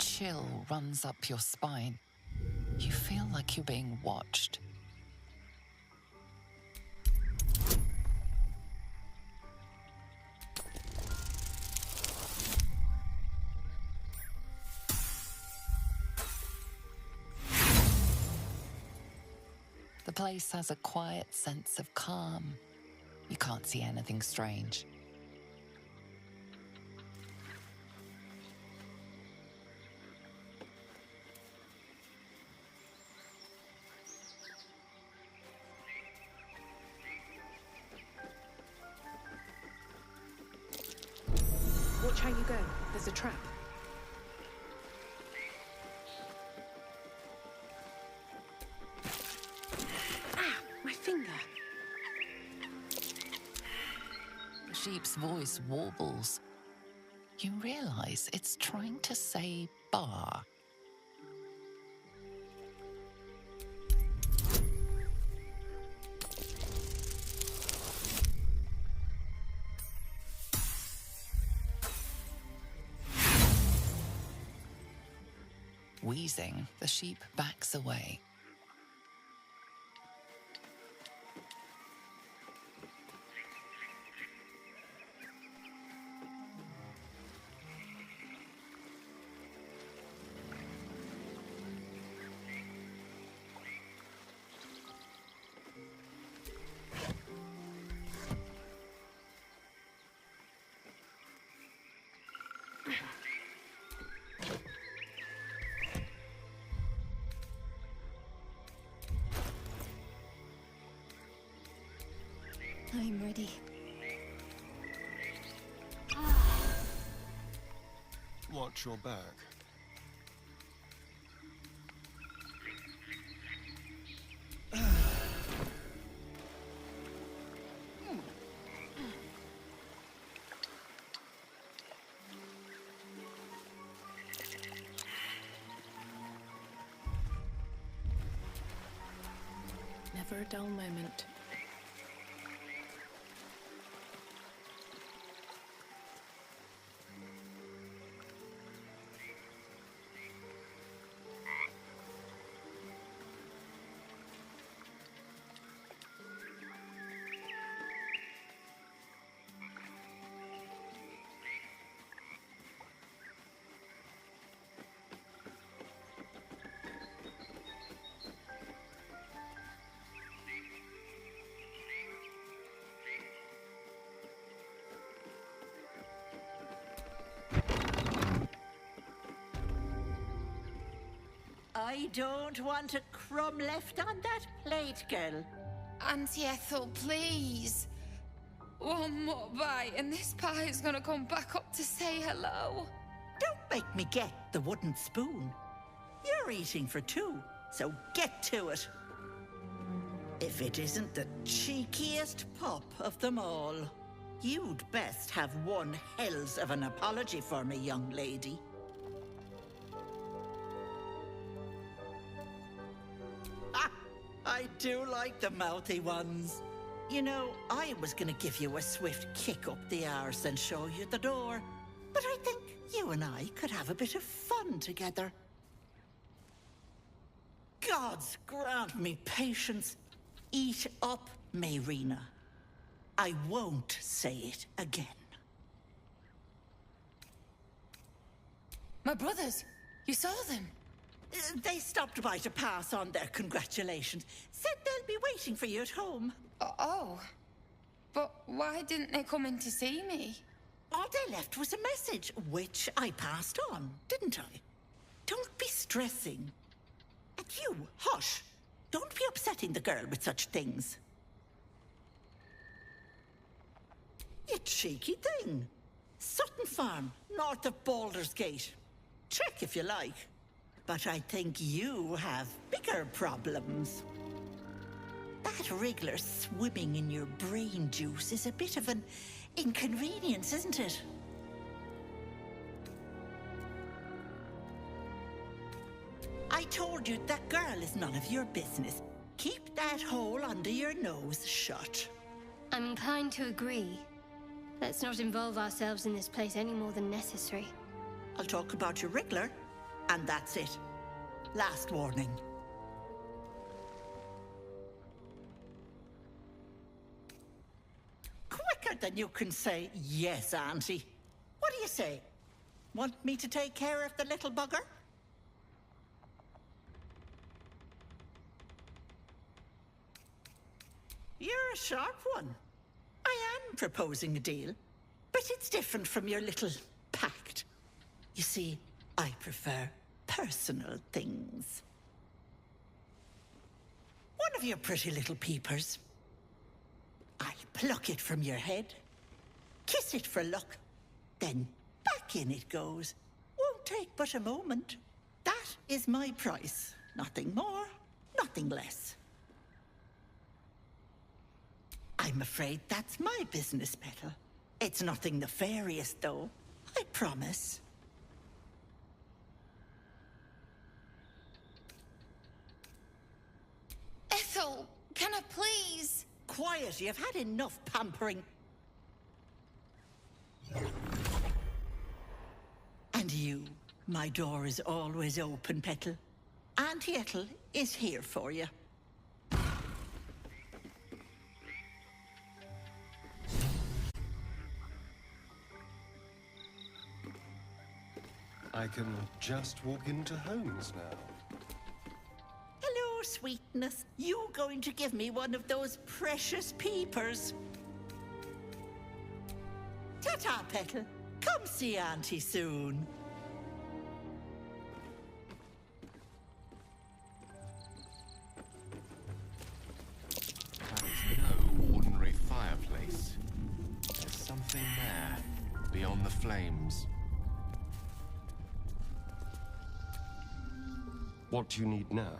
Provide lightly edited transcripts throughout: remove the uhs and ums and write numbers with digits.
chill runs up your spine. You feel like you're being watched. The place has a quiet sense of calm. You can't see anything strange. Watch how you go. There's a trap. Ah, my finger. The sheep's voice warbles. You realize it's trying to say bar. Wheezing, the sheep backs away. I'm ready. Watch your back. Never a dull moment. I don't want a crumb left on that plate, girl. Auntie Ethel, please. One more bite and this pie is gonna come back up to say hello. Don't make me get the wooden spoon. You're eating for two, so get to it. If it isn't the cheekiest pup of them all, you'd best have one hells of an apology for me, young lady. I do like the mouthy ones. You know, I was gonna give you a swift kick up the arse and show you the door, but I think you and I could have a bit of fun together. Gods grant me patience. Eat up, Mayrina. I won't say it again. My brothers, you saw them? They stopped by to pass on their congratulations. Said they'll be waiting for you at home. Oh. But why didn't they come in to see me? All they left was a message, which I passed on, didn't I? Don't be stressing. And you, hush. Don't be upsetting the girl with such things. You cheeky thing. Sutton Farm, north of Baldur's Gate. Check if you like. But I think you have bigger problems. That wriggler swimming in your brain juice is a bit of an inconvenience, isn't it? I told you that girl is none of your business. Keep that hole under your nose shut. I'm inclined to agree. Let's not involve ourselves in this place any more than necessary. I'll talk about your wriggler And that's it. Last warning. Quicker than you can say yes, Auntie. What do you say? Want me to take care of the little bugger? You're a sharp one. I am proposing a deal, but it's different from your little pact. You see, I prefer personal things. One of your pretty little peepers. I'll pluck it from your head, kiss it for luck, then back in it goes. Won't take but a moment. That is my price. Nothing more, nothing less. I'm afraid that's my business, Petal. It's nothing nefarious, though. I promise. Ethel, can I please? Quiet, you've had enough pampering. And you, my door is always open, Petal. Auntie Ethel is here for you. I can just walk into Holmes now. Hello, sweetness. You going to give me one of those precious peepers? Ta-ta, Petal. Come see Auntie soon. That is no ordinary fireplace. There's something there, beyond the flames. What do you need now?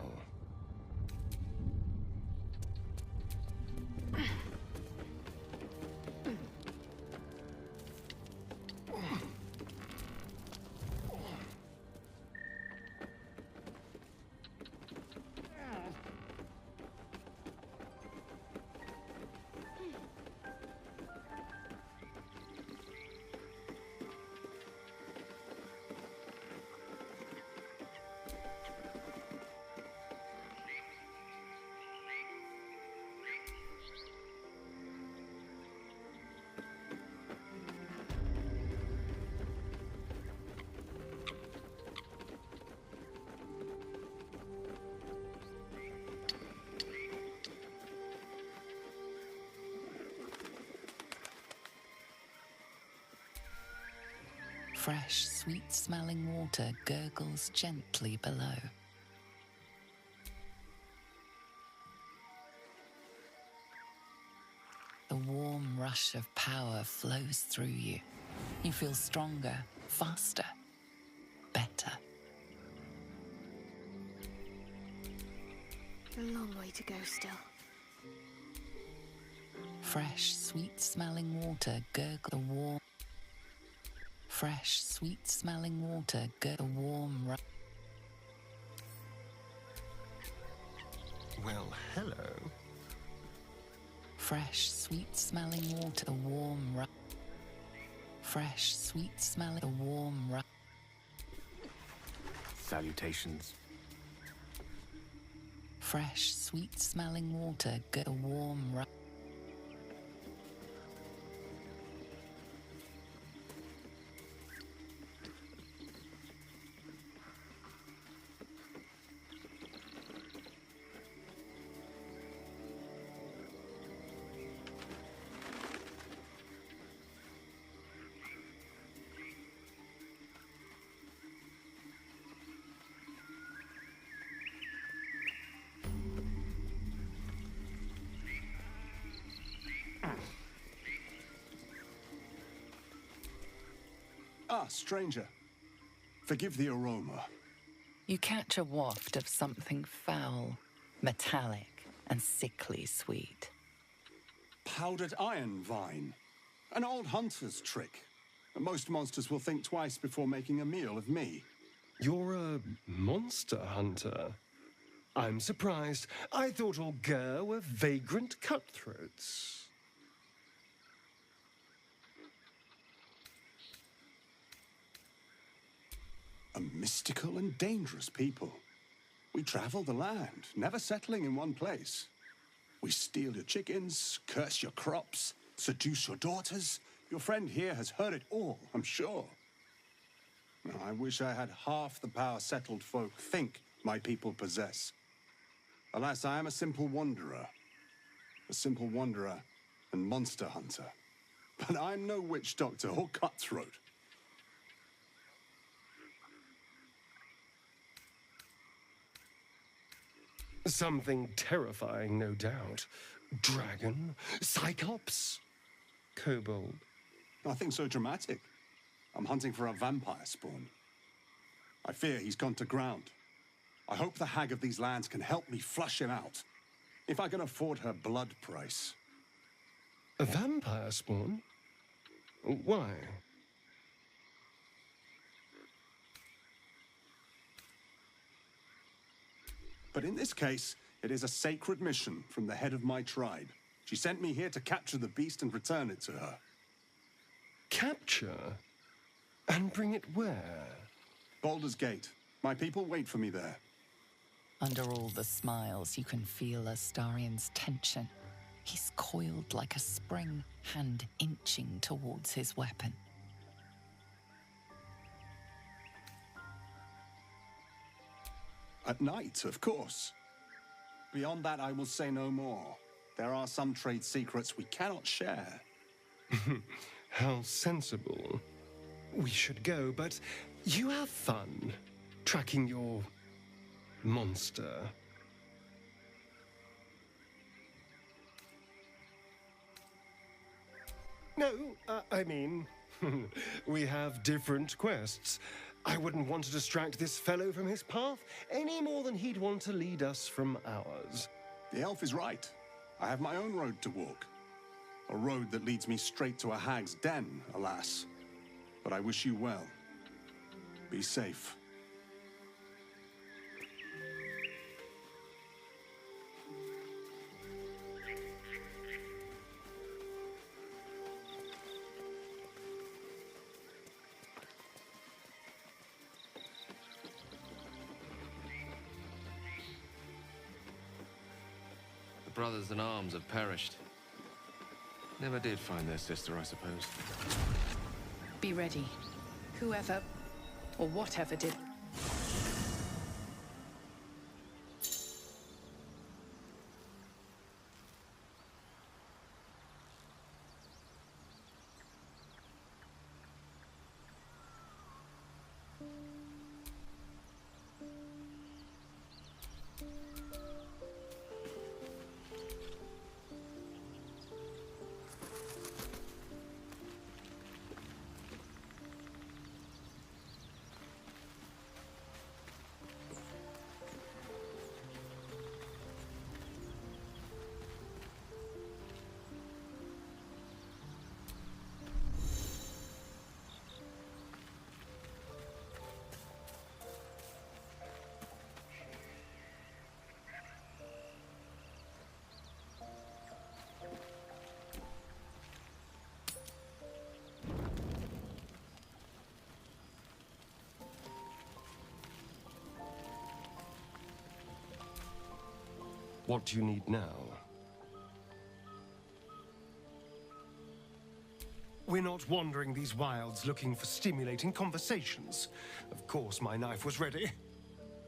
Fresh, sweet-smelling water gurgles gently below. The warm rush of power flows through you. You feel stronger, faster, better. A long way to go still. Fresh, sweet-smelling water gurgle the warm. Fresh, sweet-smelling water gurgle the warm rush. Well, hello. Fresh, sweet-smelling water, the warm rush. Fresh, sweet-smelling, the warm rush. Salutations. Fresh, sweet-smelling water, the warm rush. Ah, stranger. Forgive the aroma. You catch a waft of something foul, metallic, and sickly sweet. Powdered iron vine. An old hunter's trick. Most monsters will think twice before making a meal of me. You're a monster hunter. I'm surprised. I thought all Ger were vagrant cutthroats. A mystical and dangerous people. We travel the land, never settling in one place. We steal your chickens, curse your crops, seduce your daughters. Your friend here has heard it all, I'm sure. Now, I wish I had half the power settled folk think my people possess. Alas, I am a simple wanderer. A simple wanderer and monster hunter. But I'm no witch doctor or cutthroat. Something terrifying, no doubt. Dragon? Cyclops? Kobold? Nothing so dramatic. I'm hunting for a vampire spawn. I fear he's gone to ground. I hope the hag of these lands can help me flush him out. If I can afford her blood price. A vampire spawn? Why? But in this case, it is a sacred mission from the head of my tribe. She sent me here to capture the beast and return it to her. Capture? And bring it where? Baldur's Gate. My people wait for me there. Under all the smiles, you can feel Astarion's tension. He's coiled like a spring, hand inching towards his weapon. At night, of course. Beyond that, I will say no more. There are some trade secrets we cannot share. How sensible. We should go, but you have fun tracking your monster. No, I mean, we have different quests. I wouldn't want to distract this fellow from his path any more than he'd want to lead us from ours. The elf is right. I have my own road to walk. A road that leads me straight to a hag's den, alas. But I wish you well. Be safe. The brothers in arms have perished. Never did find their sister, I suppose. Be ready. Whoever or whatever did. What do you need now? We're not wandering these wilds looking for stimulating conversations. Of course, my knife was ready.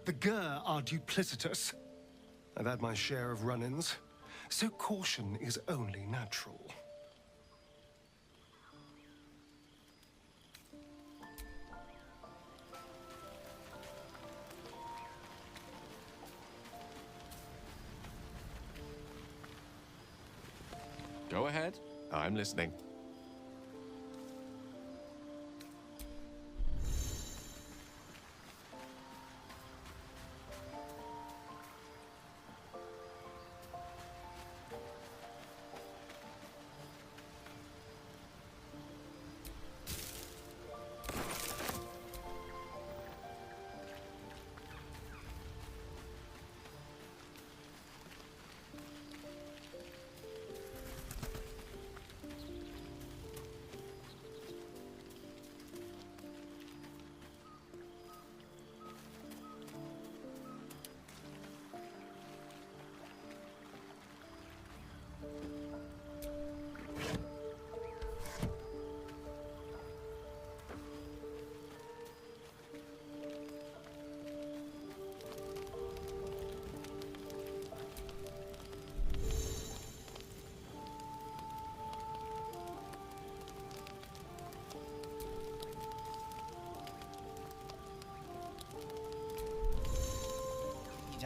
The Gur are duplicitous. I've had my share of run-ins, so caution is only natural. Go ahead. I'm listening.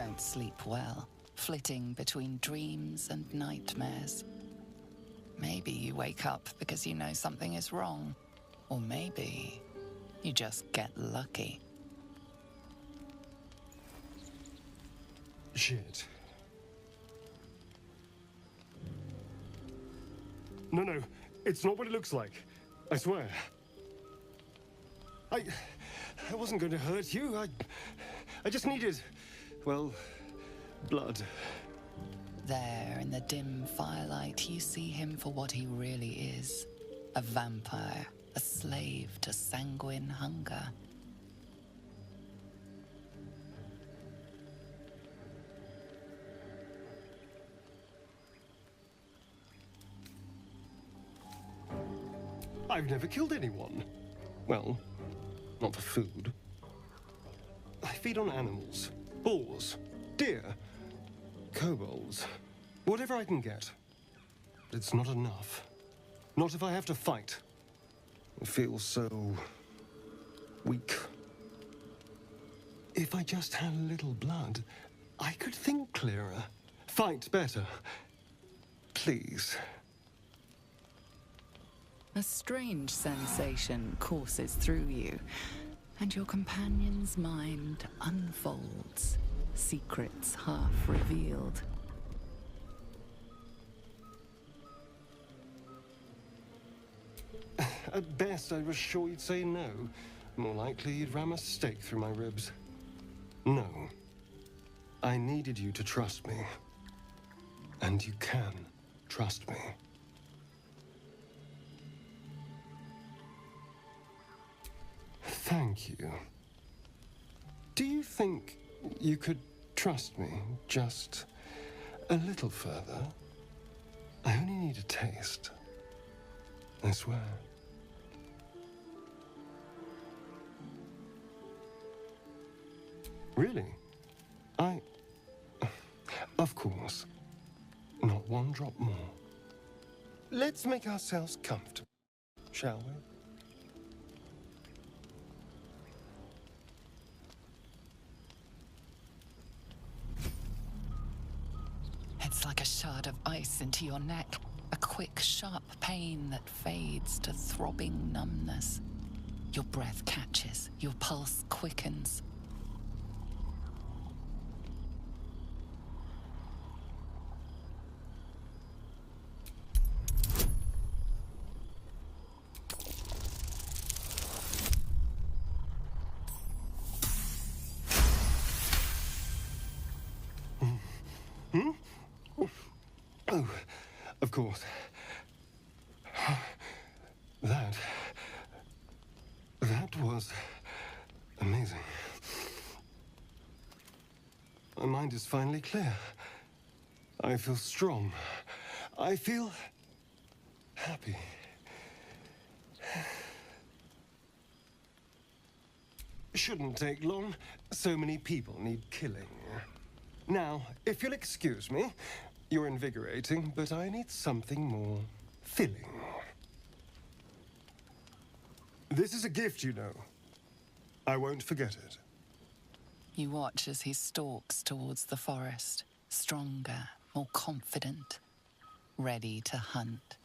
don't sleep well, flitting between dreams and nightmares. Maybe you wake up because you know something is wrong. Or maybe you just get lucky. Shit. No, it's not what it looks like. I swear. I wasn't going to hurt you. I just needed, well, blood. There, in the dim firelight, you see him for what he really is. A vampire, a slave to sanguine hunger. I've never killed anyone. Well, not for food. I feed on animals. Boars. Deer. Kobolds. Whatever I can get. But it's not enough. Not if I have to fight. I feel so... weak. If I just had a little blood, I could think clearer. Fight better. Please. A strange sensation courses through you, and your companion's mind unfolds, secrets half revealed. At best, I was sure you'd say no. More likely, you'd ram a stake through my ribs. No. I needed you to trust me. And you can trust me. Thank you. Do you think you could trust me just a little further? I only need a taste. I swear. Really? Of course. Not one drop more. Let's make ourselves comfortable, shall we? It's like a shard of ice into your neck, a quick, sharp pain that fades to throbbing numbness. Your breath catches, your pulse quickens. Oh, of course. That was amazing. My mind is finally clear. I feel strong. I feel happy. Shouldn't take long. So many people need killing. Now, if you'll excuse me, you're invigorating, but I need something more filling. This is a gift, you know. I won't forget it. You watch as he stalks towards the forest, stronger, more confident, ready to hunt.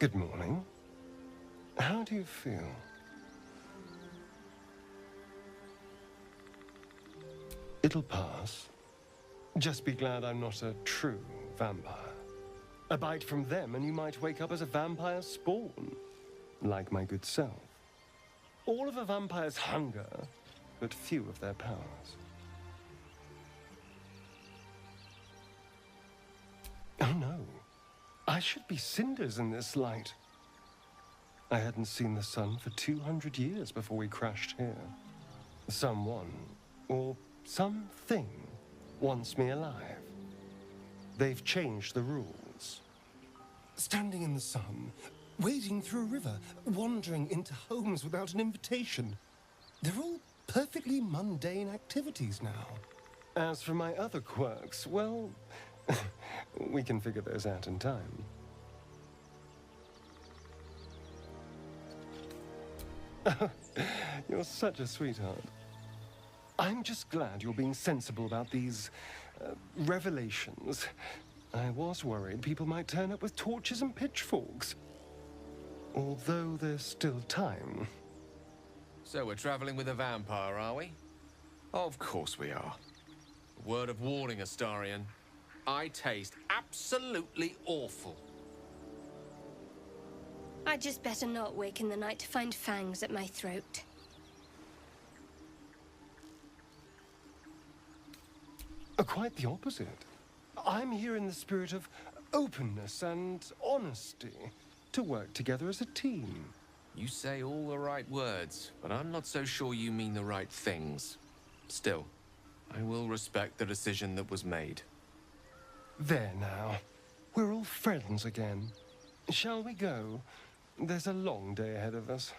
Good morning. How do you feel? It'll pass. Just be glad I'm not a true vampire. A bite from them and you might wake up as a vampire spawn. like my good self. All of a vampire's hunger, but few of their powers. Oh no, I should be cinders in this light. I hadn't seen the sun for 200 years before we crashed here. Someone, or something, wants me alive. They've changed the rules. Standing in the sun, wading through a river, wandering into homes without an invitation. They're all perfectly mundane activities now. As for my other quirks, well, we can figure those out in time. You're such a sweetheart. I'm just glad you're being sensible about these revelations. I was worried people might turn up with torches and pitchforks. Although there's still time. So we're traveling with a vampire, are we? Of course we are. Word of warning, Astarion. I taste absolutely awful. I'd just better not wake in the night to find fangs at my throat. Quite the opposite. I'm here in the spirit of openness and honesty, to work together as a team. You say all the right words, but I'm not so sure you mean the right things. Still, I will respect the decision that was made. There now. We're all friends again. Shall we go? There's a long day ahead of us.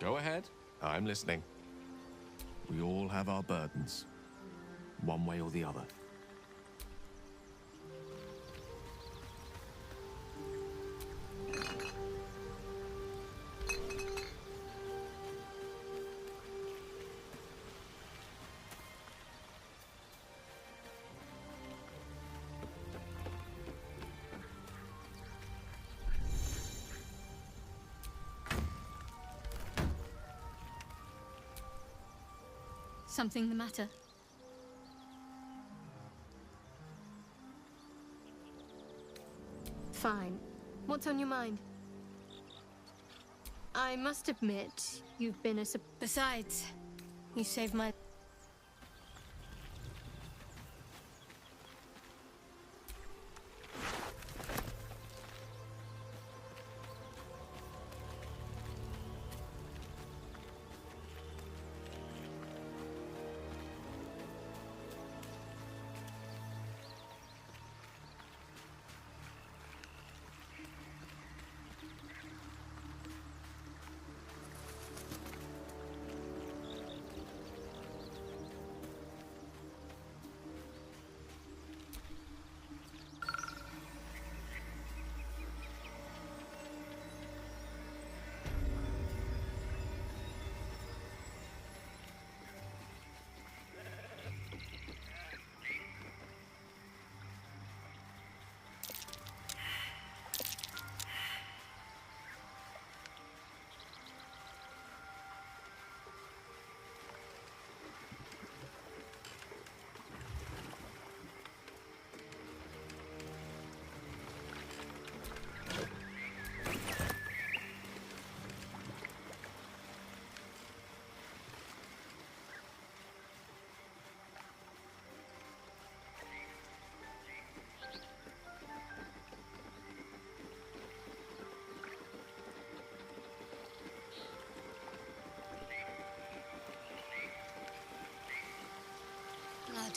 Go ahead. I'm listening. We all have our burdens, one way or the other. Something the matter? Fine. What's on your mind? I must admit, you've been a Besides, you saved my...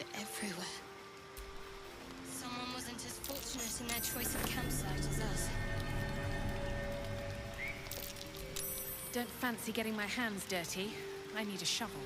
blood everywhere. Someone wasn't as fortunate in their choice of campsite as us. Don't fancy getting my hands dirty. I need a shovel.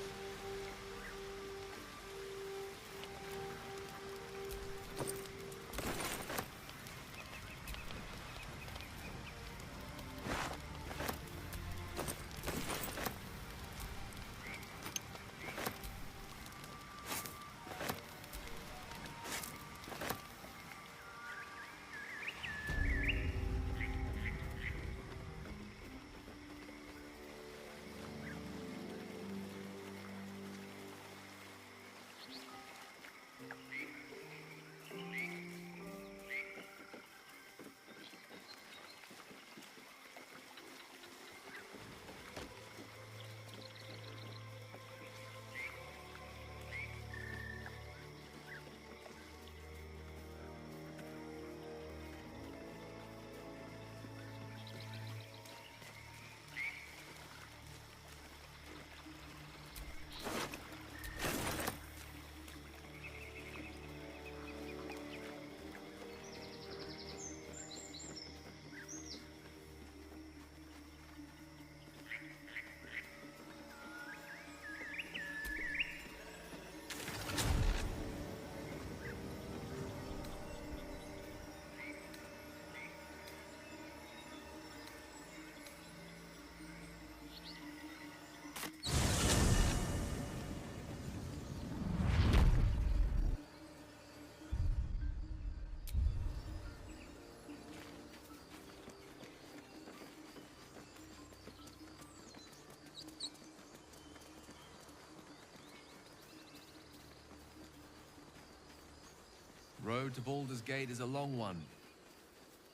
Road to Baldur's Gate is a long one.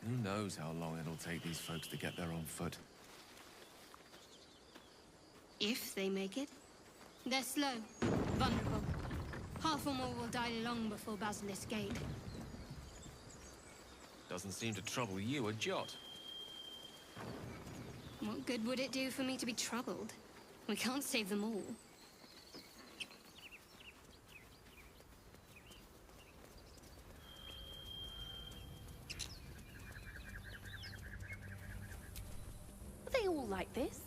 Who knows how long it'll take these folks to get there on foot. If they make it. They're slow, vulnerable. Half or more will die long before Basilisk Gate. Doesn't seem to trouble you a jot. What good would it do for me to be troubled? We can't save them all. Are they all like this?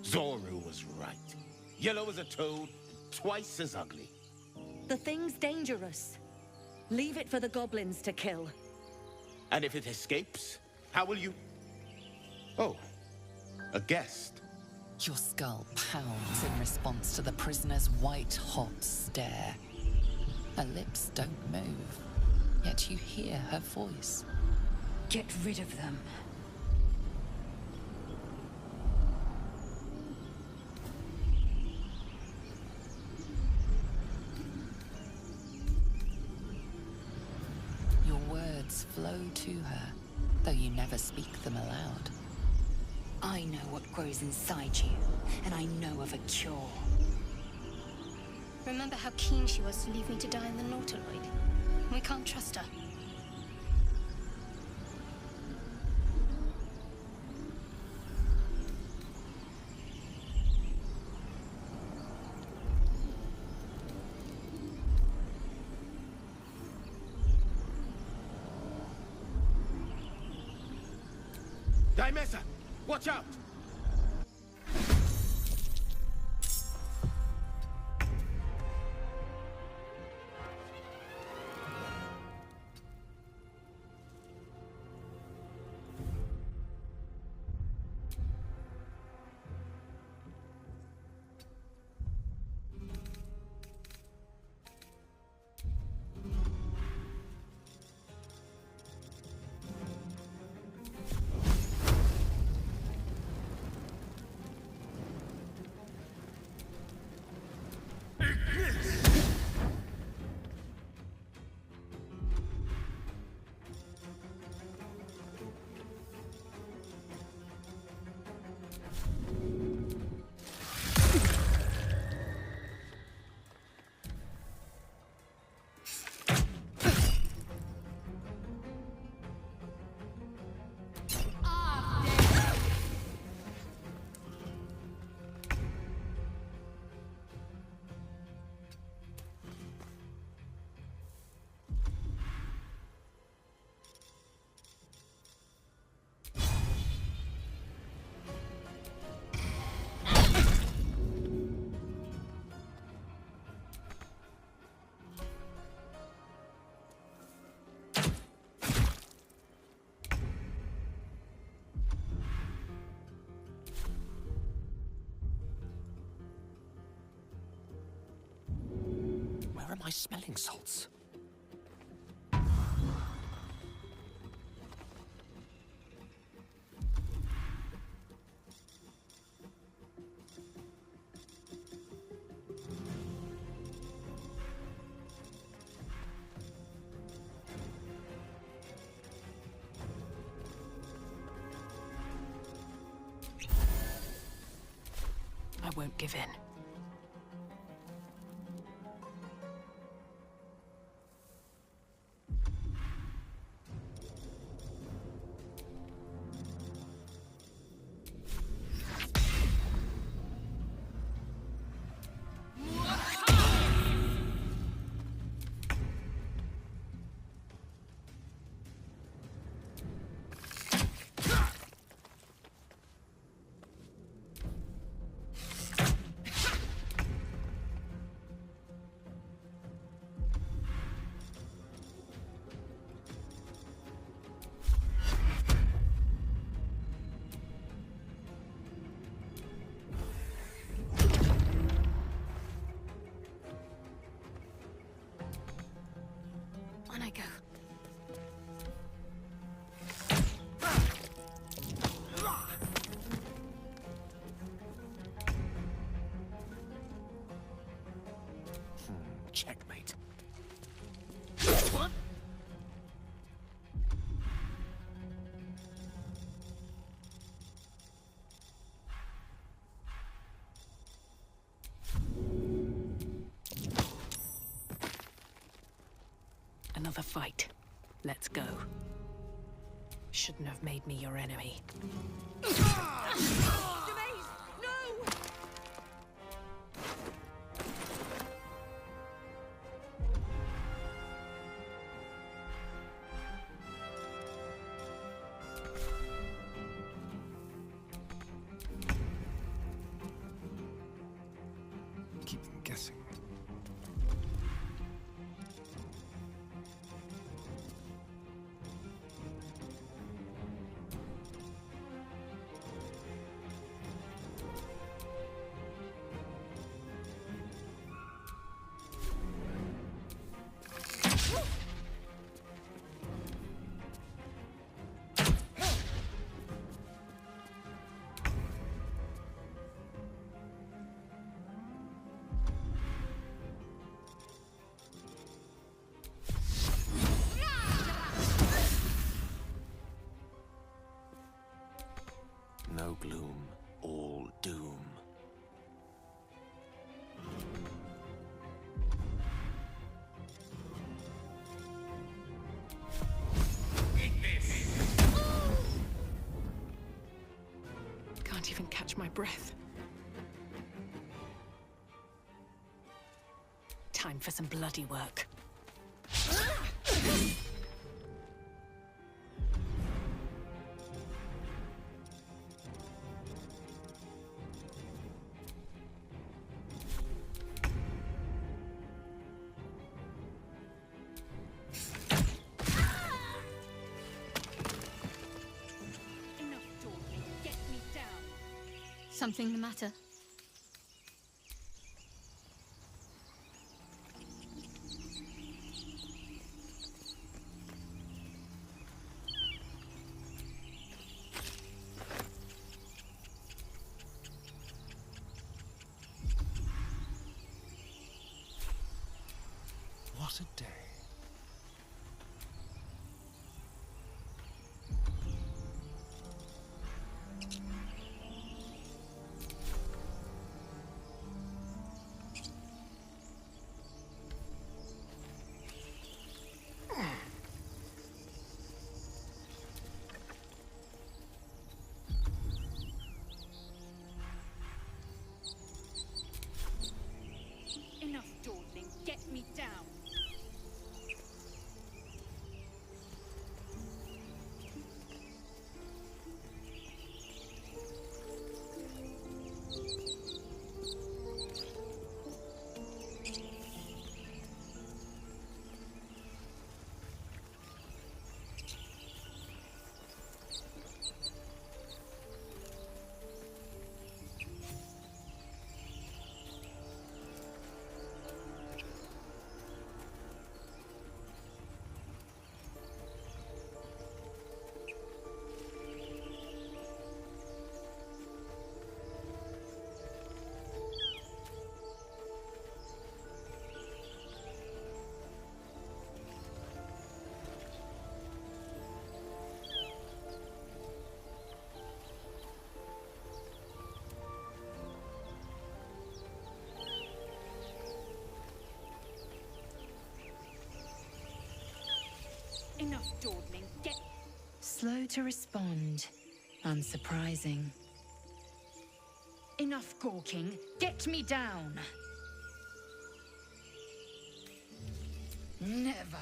Zoru was right. Yellow as a toad, twice as ugly. The thing's dangerous. Leave it for the goblins to kill. And if it escapes, how will you... Oh, a guest. Your skull pounds in response to the prisoner's white-hot stare. Her lips don't move, yet you hear her voice. Get rid of them. Your words flow to her, though you never speak them aloud. I know what grows inside you, and I know of a cure. Remember how keen she was to leave me to die in the Nautiloid? We can't trust her. Dimesa, watch out! Where are my smelling salts? I won't give in. On I go. Checkmate. What? Another fight. Let's go. Shouldn't have made me your enemy. Keep them guessing. No gloom, all doom. Can't even catch my breath. Time for some bloody work. Something the matter? What a day. Enough dawdling. Get me down. Enough dawdling. Get... Slow to respond. Unsurprising. Enough gawking. Get me down. Never.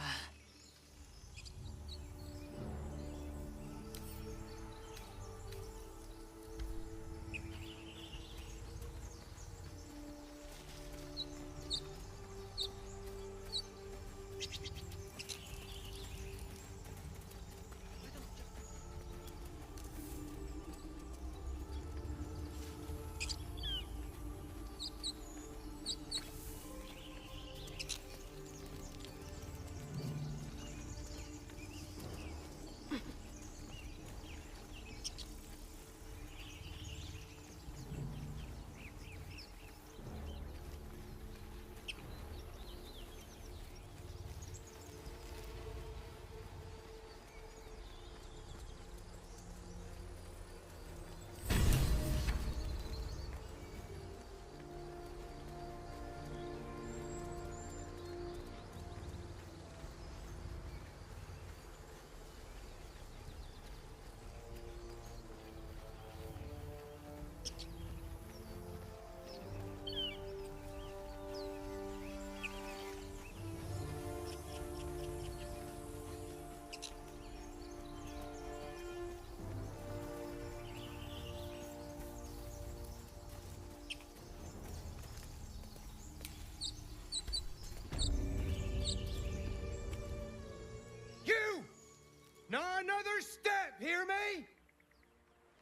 Not another step, hear me?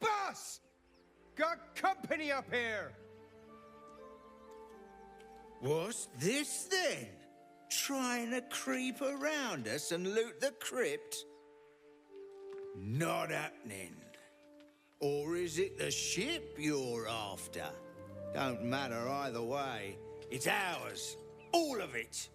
Boss! Got company up here! What's this then? Trying to creep around us and loot the crypt? Not happening. Or is it the ship you're after? Don't matter either way. It's ours. All of it.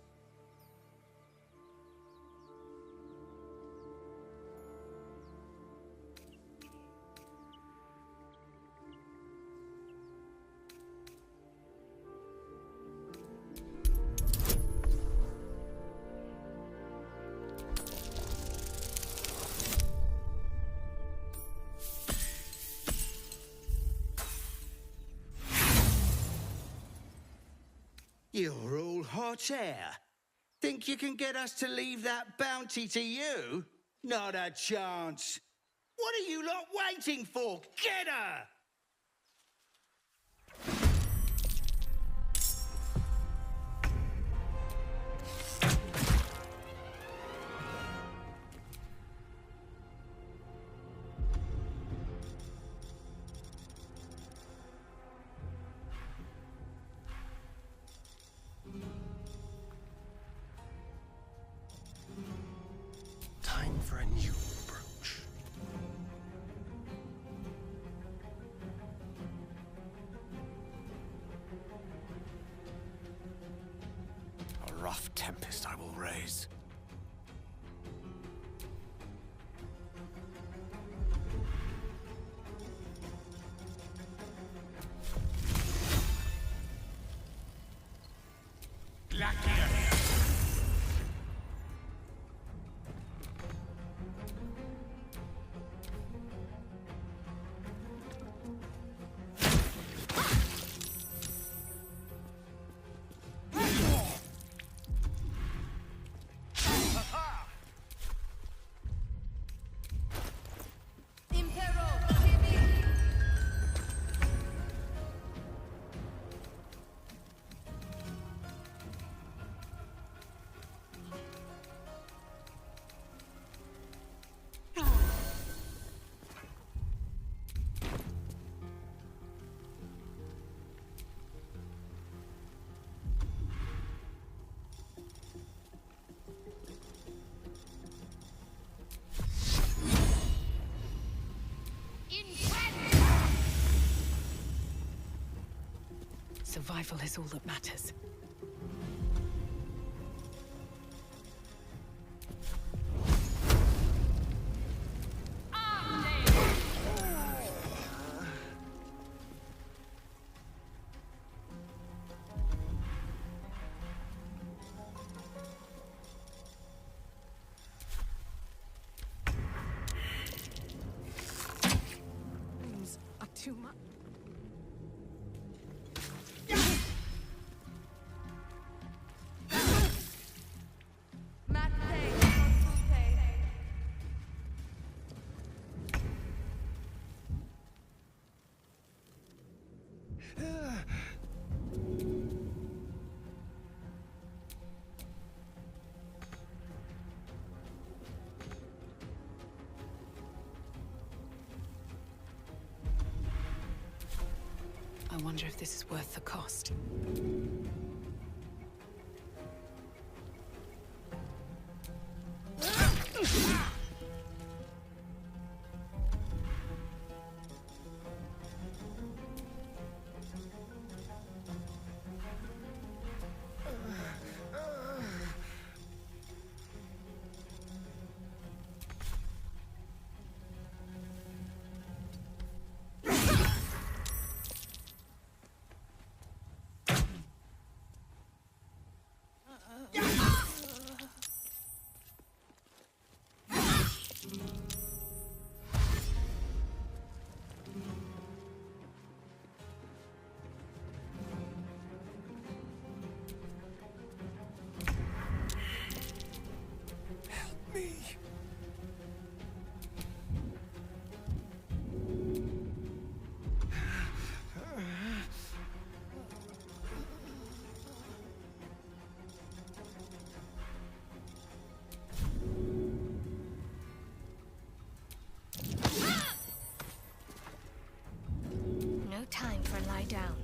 You're all hot air. Think you can get us to leave that bounty to you? Not a chance. What are you lot waiting for? Get her! Time for a new approach. A rough tempest I will raise. Survival is all that matters. wonder if this is worth the cost. No time for lie down.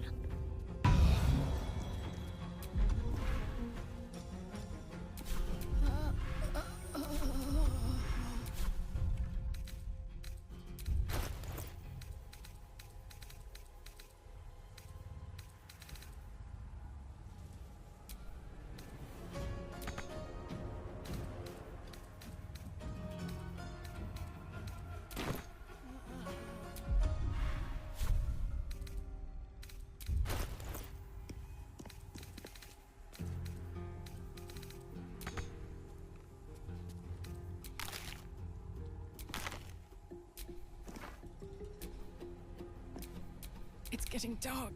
It's getting dark.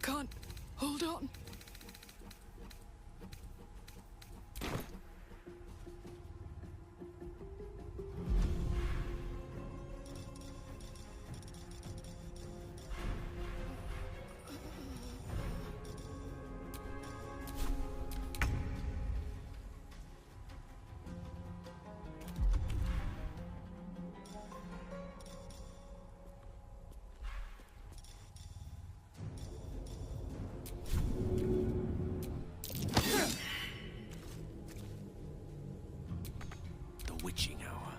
Can't hold on. Witching hour.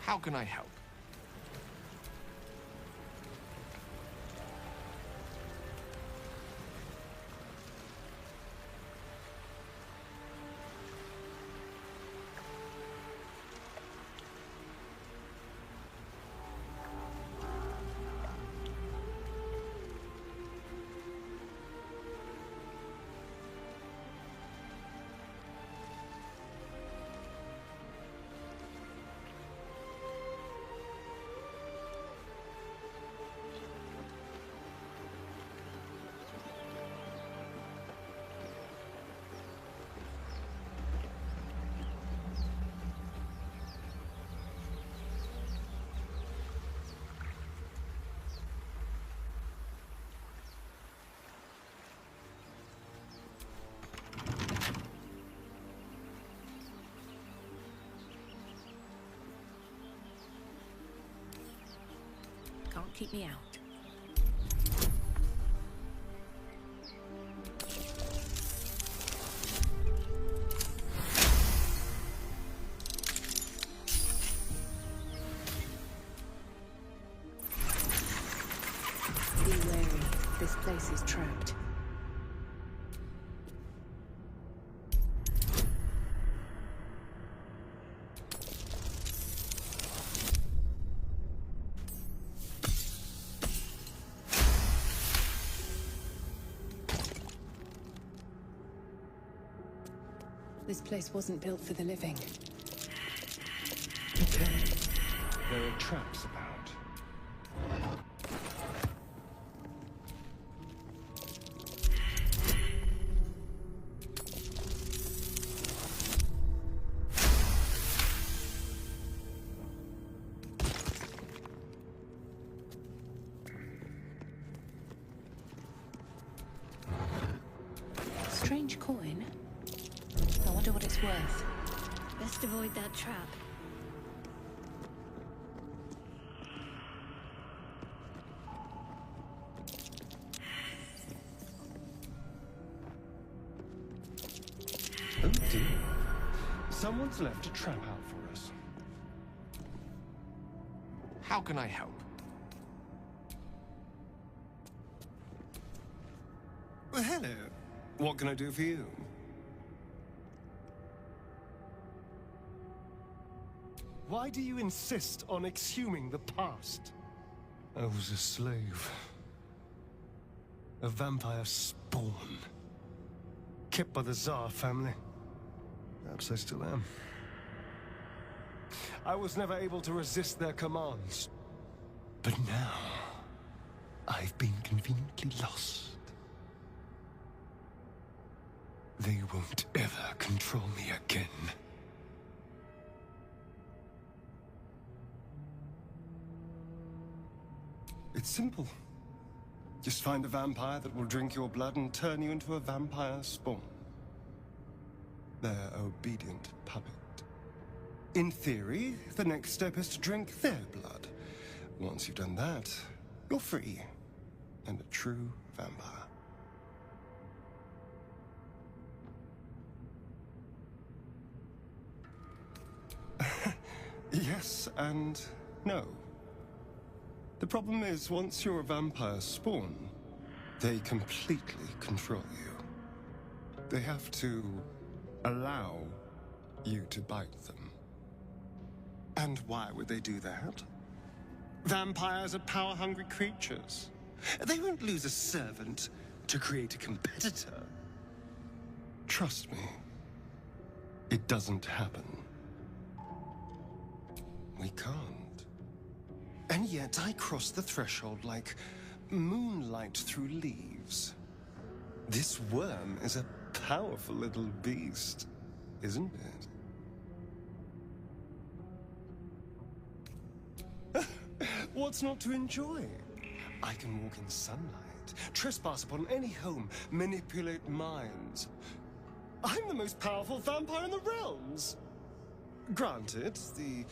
How can I help? Can't keep me out. Be wary. This place is trapped. This place wasn't built for the living. Okay. There are traps about. Strange coin. I wonder what it's worth. Best avoid that trap. Oh dear. Someone's left a trap out for us. How can I help? Well, hello. What can I do for you? Why do you insist on exhuming the past? I was a slave. A vampire spawn. Kept by the Tsar family. Perhaps I still am. I was never able to resist their commands. But now, I've been conveniently lost. They won't ever control me again. It's simple. Just find a vampire that will drink your blood and turn you into a vampire spawn. Their obedient puppet. In theory, the next step is to drink their blood. Once you've done that, you're free. And a true vampire. Yes and no. The problem is, once you're a vampire spawn, they completely control you. They have to allow you to bite them. And why would they do that? Vampires are power-hungry creatures. They won't lose a servant to create a competitor. Trust me, it doesn't happen. We can't. And yet I cross the threshold like moonlight through leaves. This worm is a powerful little beast, isn't it? What's not to enjoy? I can walk in sunlight, trespass upon any home, manipulate minds. I'm the most powerful vampire in the realms. Granted, the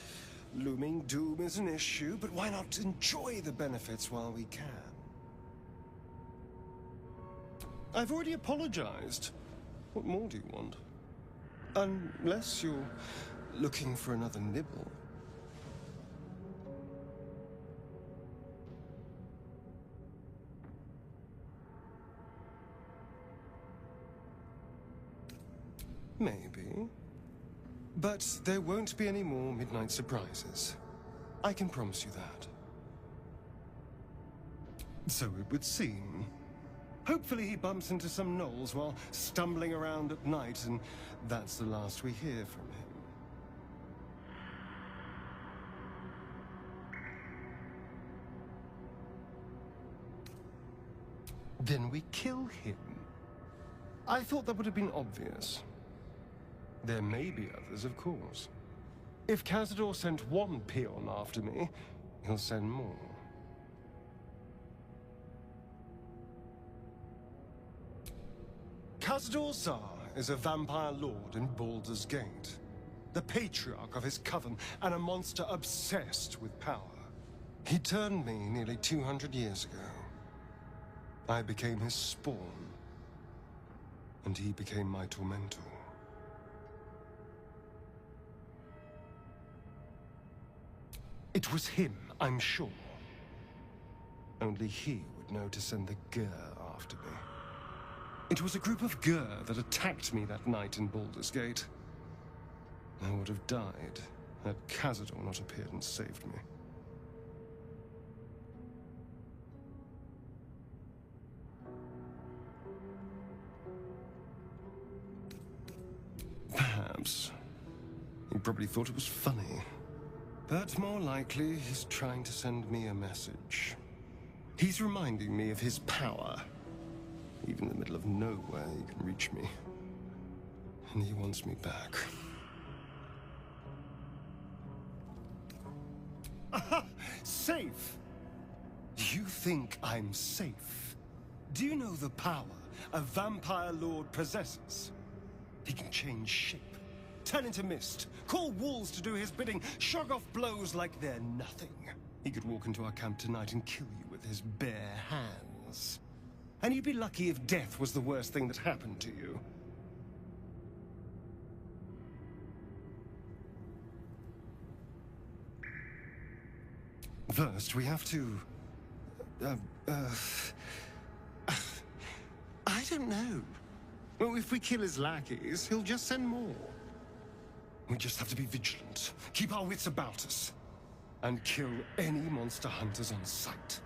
looming doom is an issue, but why not enjoy the benefits while we can? I've already apologized. What more do you want? Unless you're looking for another nibble. Maybe. But there won't be any more midnight surprises. I can promise you that. So it would seem. Hopefully he bumps into some gnolls while stumbling around at night, and that's the last we hear from him. Then we kill him. I thought that would have been obvious. There may be others, of course. If Cazador sent one peon after me, he'll send more. Cazador Zar is a vampire lord in Baldur's Gate, the patriarch of his coven, and a monster obsessed with power. He turned me nearly 200 years ago. I became his spawn, and he became my tormentor. It was him, I'm sure. Only he would know to send the Gur after me. It was a group of Gur that attacked me that night in Baldur's Gate. I would have died had Cazador not appeared and saved me. Perhaps. He probably thought it was funny. But more likely, he's trying to send me a message. He's reminding me of his power. Even in the middle of nowhere, he can reach me. And he wants me back. Aha! Safe! You think I'm safe? Do you know the power a vampire lord possesses? He can change shape, turn into mist, call wolves to do his bidding, shrug off blows like they're nothing. He could walk into our camp tonight and kill you with his bare hands. And you'd be lucky if death was the worst thing that happened to you. First, we have to... I don't know. Well, if we kill his lackeys, he'll just send more. We just have to be vigilant, keep our wits about us, and kill any monster hunters on sight.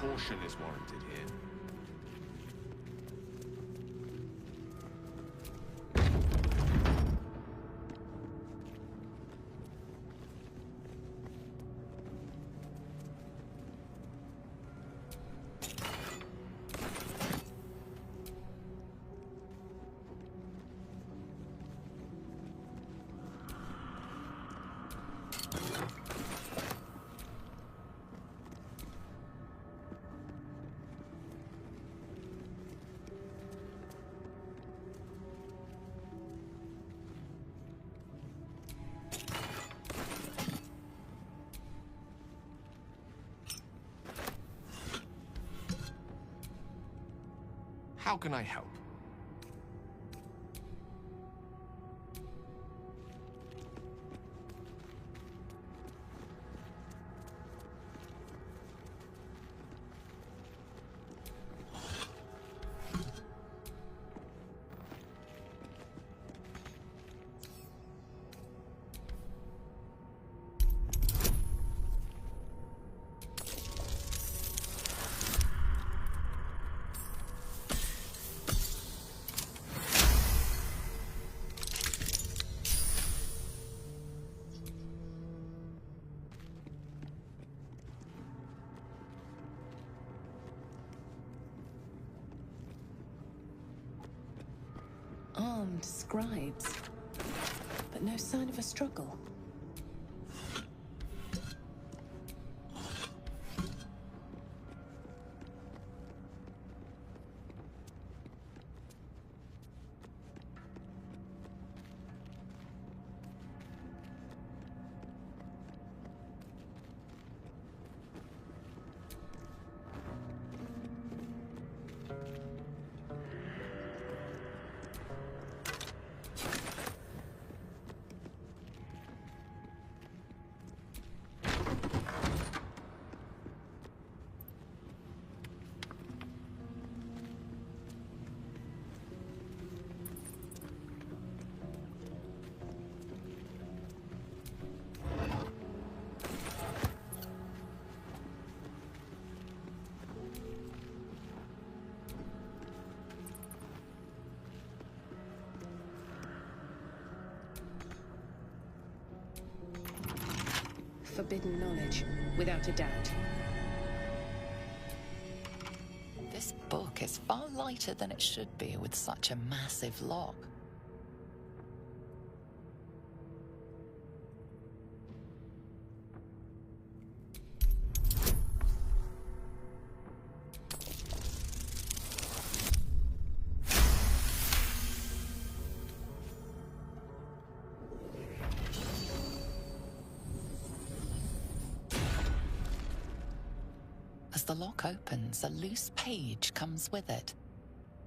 Caution is warranted here. How can I help? Armed scribes, but no sign of a struggle. forbidden knowledge, without a doubt. This book is far lighter than it should be with such a massive lock. As the lock opens, a loose page comes with it.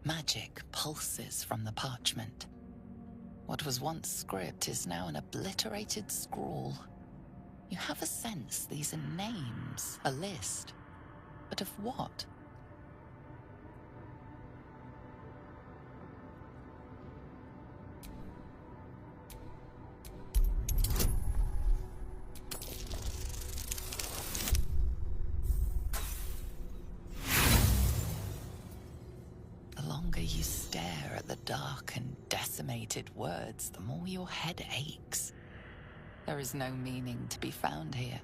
Magic pulses from the parchment. What was once script is now an obliterated scrawl. You have a sense these are names, a list. But of what? The longer you stare at the dark and decimated words, the more your head aches. There is no meaning to be found here.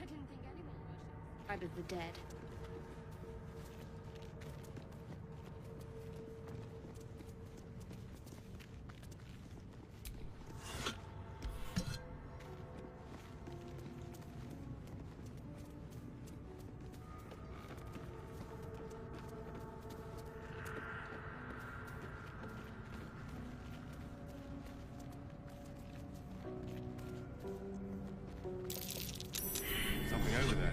I didn't think anyone would. Out of the dead. Something over there.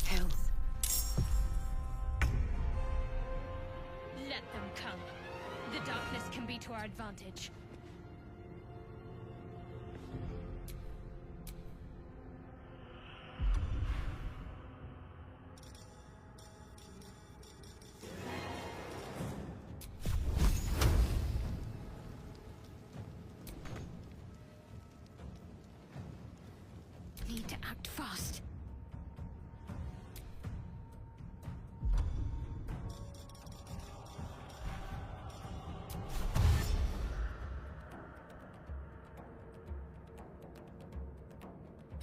Health. Let them come. The darkness can be to our advantage. Need to act fast.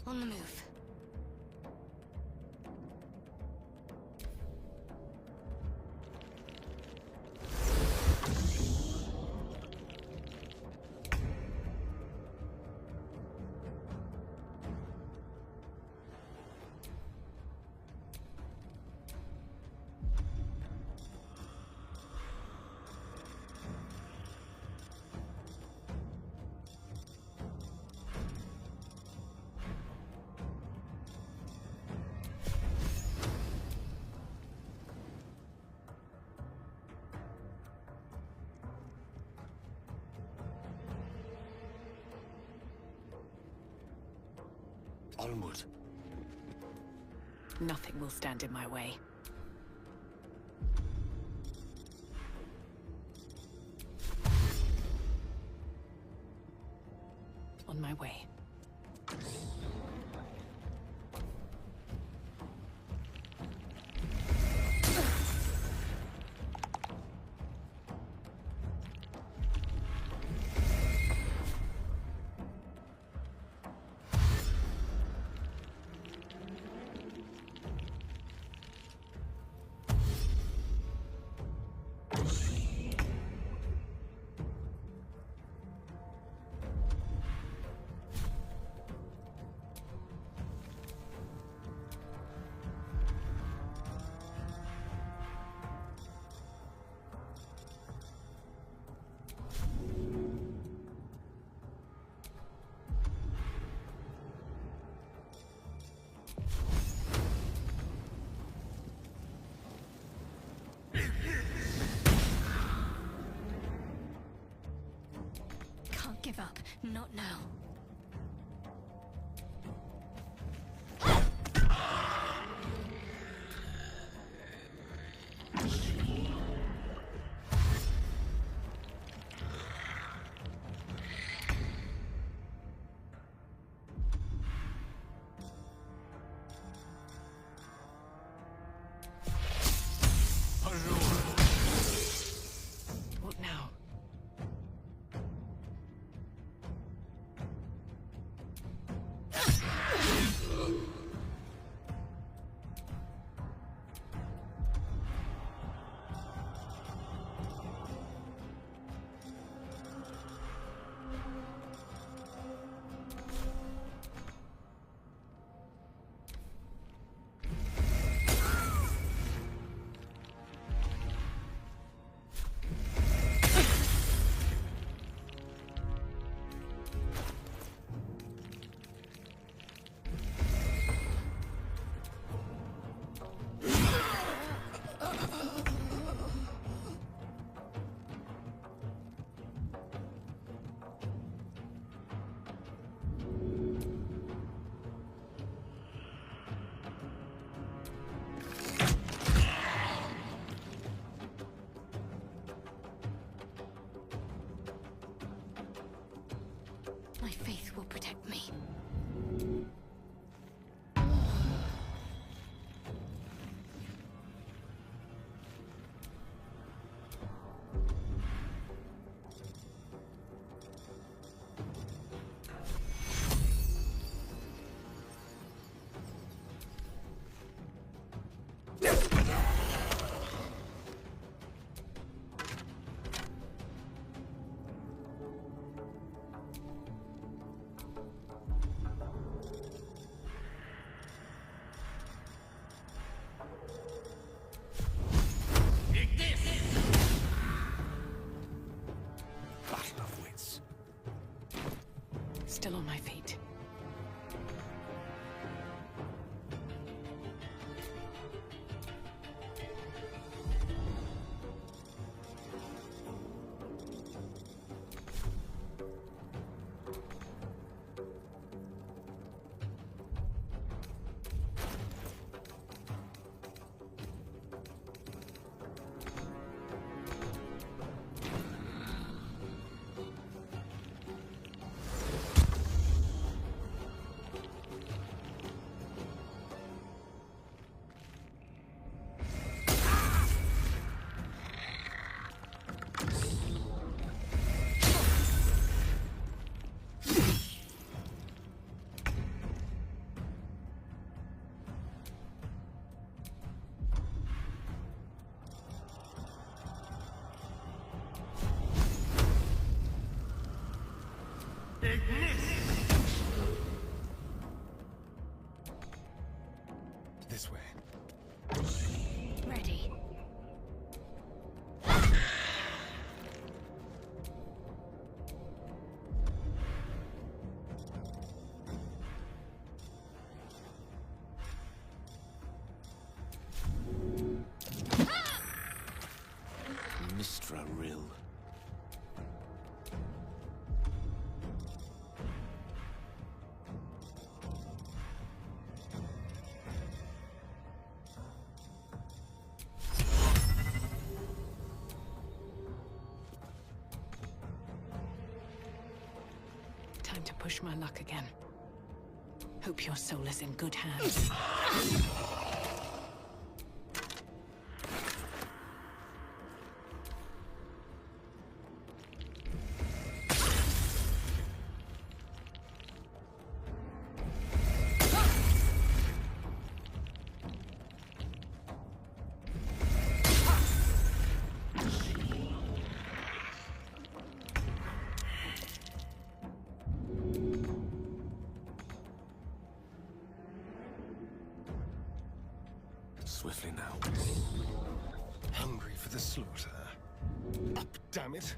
On the move. Onward. Nothing will stand in my way. On my way. give up. Not now. What now? My faith will protect me. Battle of wits. Still on my feet. This way. Ready. Mistra Rill. Time to push my luck again. Hope your soul is in good hands. Swiftly now. Hungry for the slaughter. Up, damn it.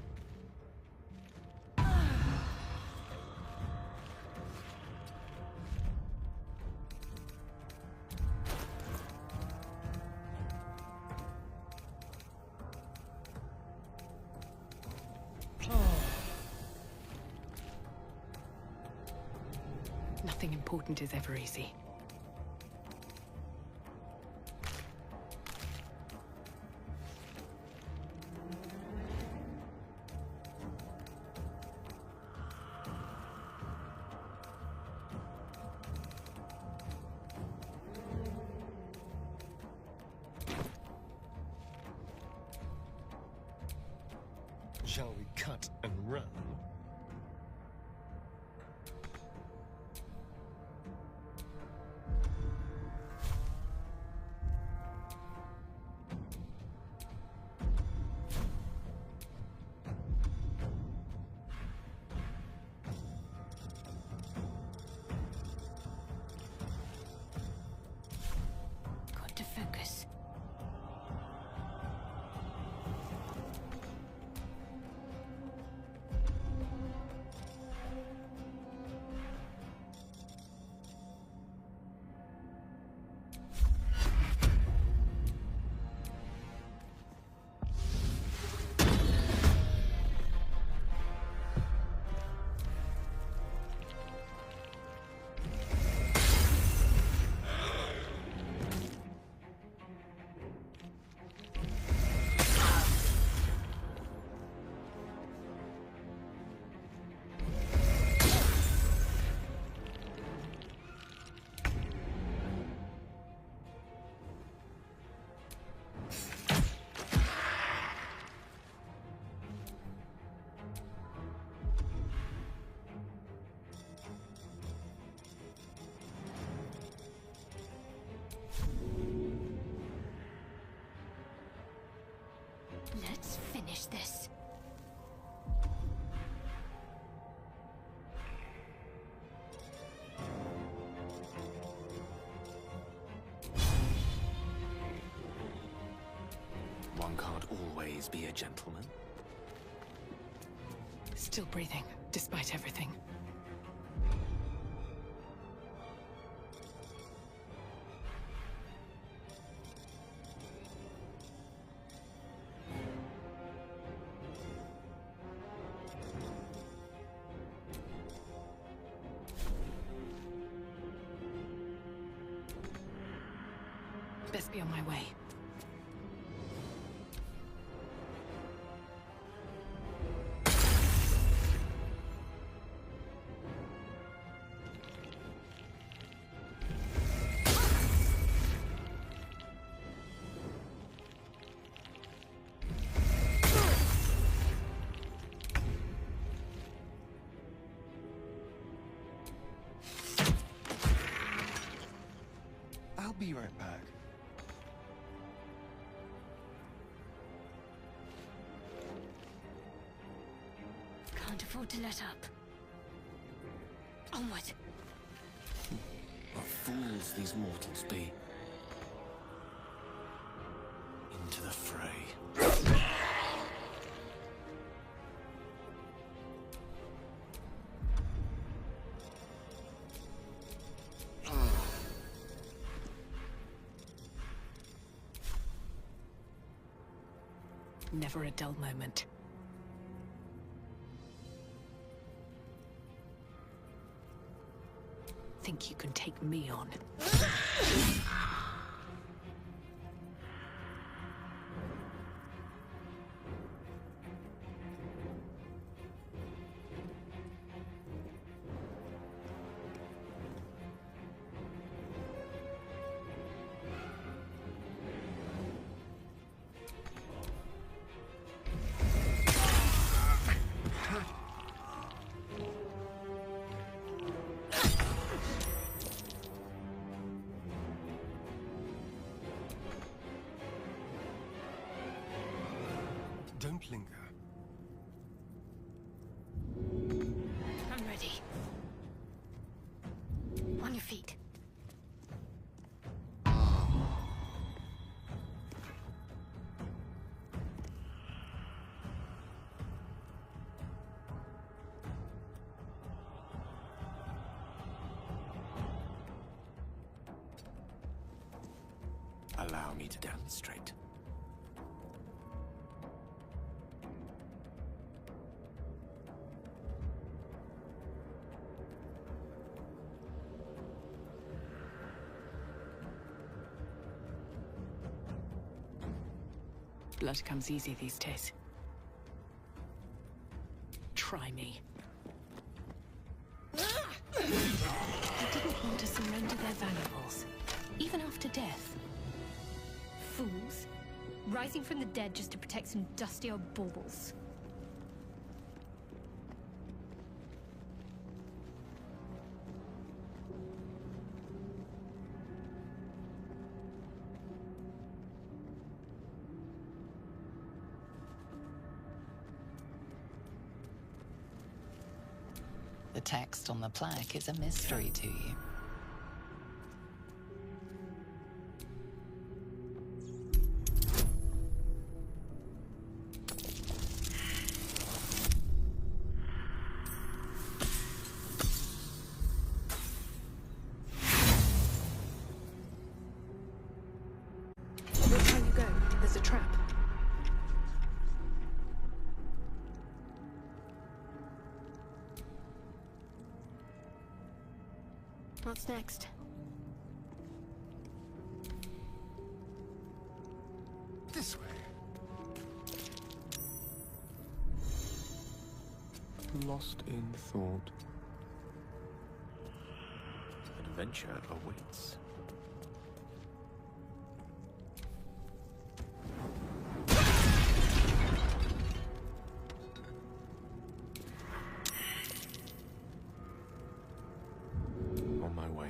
important is ever easy. Shall we cut and run? Got to focus. Let's finish this. One can't always be a gentleman. Still breathing, despite everything. Best be on my way. I'll be right back. Can't afford to let up. Onward. What fools these mortals be. Into the fray. Never a dull moment. Think you can take me on? Don't linger. I'm ready. On your feet. Allow me to demonstrate. Blood comes easy these days. Try me. They didn't want to surrender their valuables, even after death. Fools. Rising from the dead just to protect some dusty old baubles. The text on the plaque is a mystery to you. Look how you go. There's a trap. What's next? This way. Lost in thought. Adventure awaits. On my way.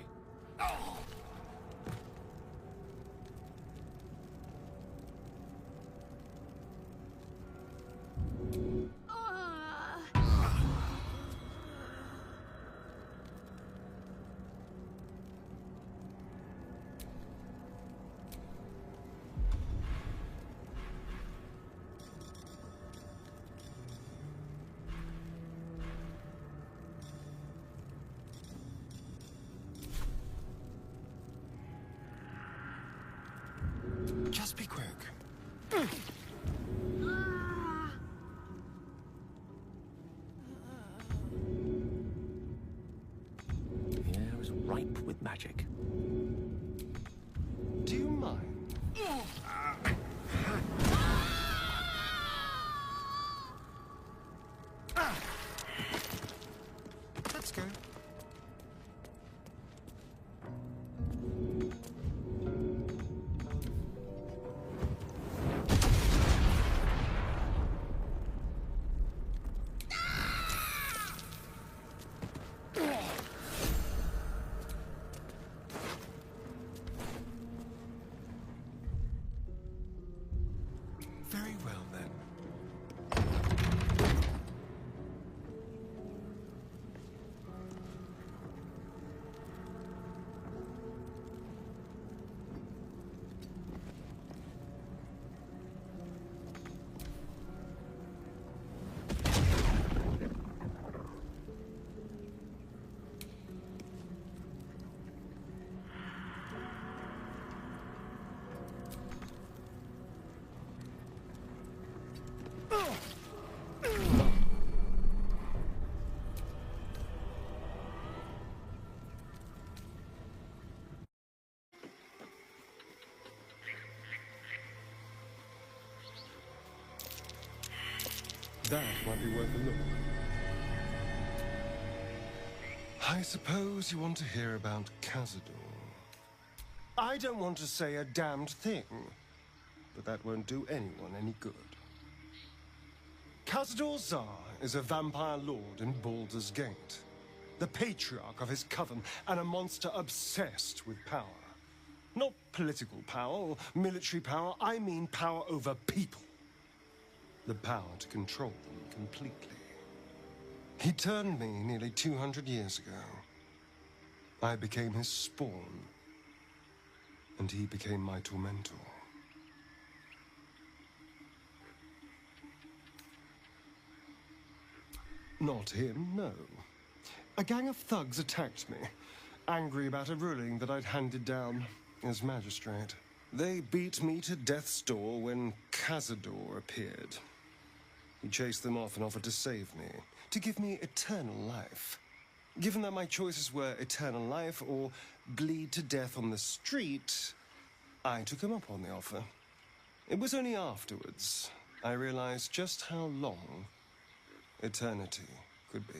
Just be quick. The air is ripe with magic. Do you mind? Let's go. Very well, then. That might be worth a look. I suppose you want to hear about Cazador. I don't want to say a damned thing, but that won't do anyone any good. Cazador Zar is a vampire lord in Baldur's Gate, the patriarch of his coven, and a monster obsessed with power. Not political power or military power, I mean power over people. The power to control them completely. He turned me nearly 200 years ago. I became his spawn, and he became my tormentor. Not him, no. A gang of thugs attacked me, angry about a ruling that I'd handed down as magistrate. They beat me to death's door when Cazador appeared. He chased them off and offered to save me, to give me eternal life. Given that my choices were eternal life or bleed to death on the street, I took him up on the offer. It was only afterwards I realized just how long eternity could be.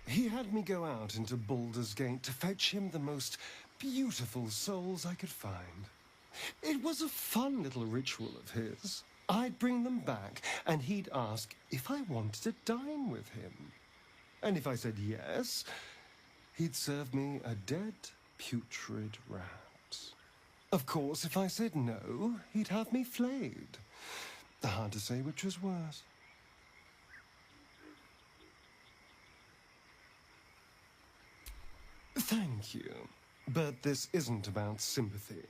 He had me go out into Baldur's Gate to fetch him the most beautiful souls I could find. It was a fun little ritual of his. I'd bring them back, and he'd ask if I wanted to dine with him. And if I said yes, he'd serve me a dead, putrid rat. Of course, if I said no, he'd have me flayed. Hard to say which was worse. Thank you. But this isn't about sympathy.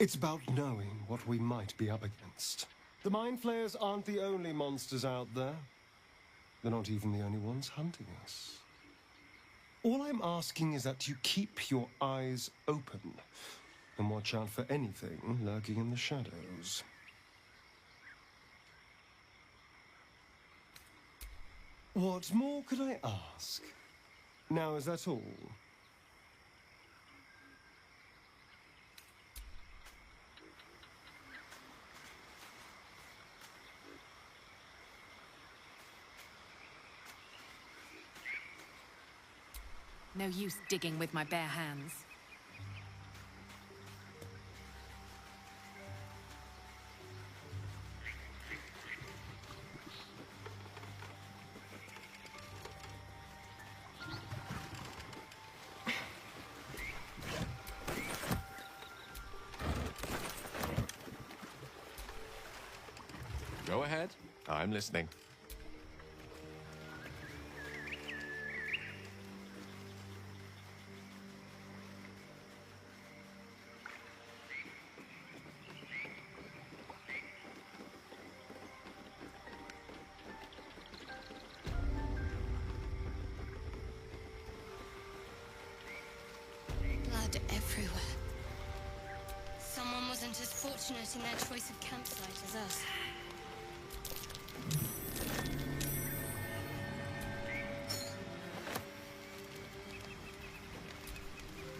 It's about knowing what we might be up against. The Mind Flayers aren't the only monsters out there. They're not even the only ones hunting us. All I'm asking is that you keep your eyes open and watch out for anything lurking in the shadows. What more could I ask? Now, is that all? No use digging with my bare hands. Go ahead. I'm listening. Blood everywhere. Someone wasn't as fortunate in their choice of campsite as us.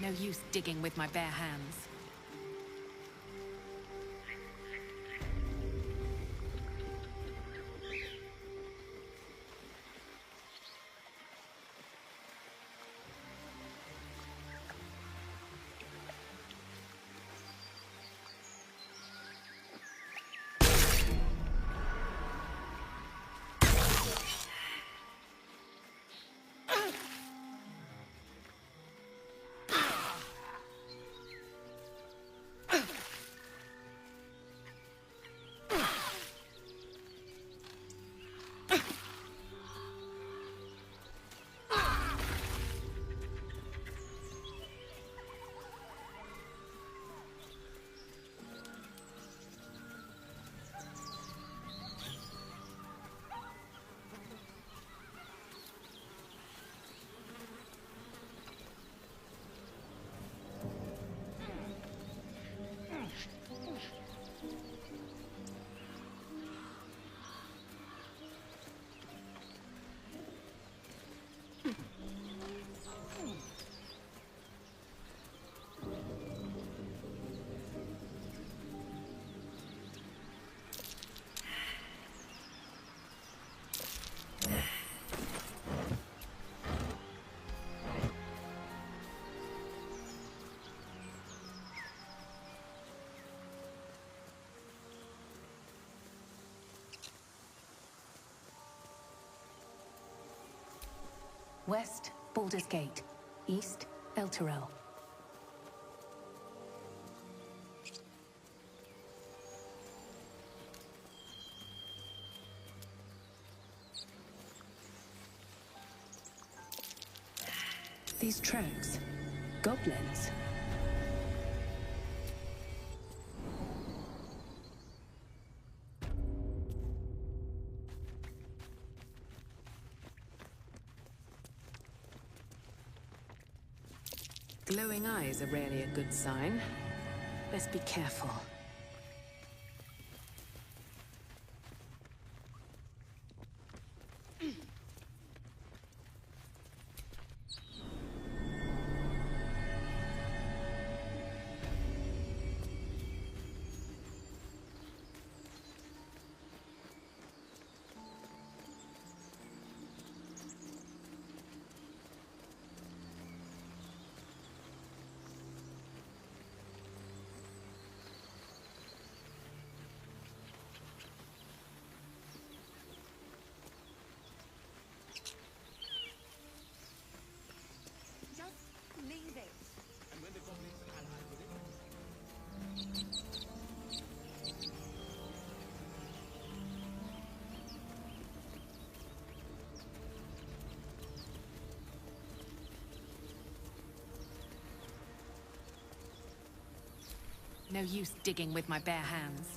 No use digging with my bare hands. West, Baldur's Gate. East, Elturel. These tracks. Goblins. Glowing eyes are rarely a good sign. Let's be careful. No use digging with my bare hands.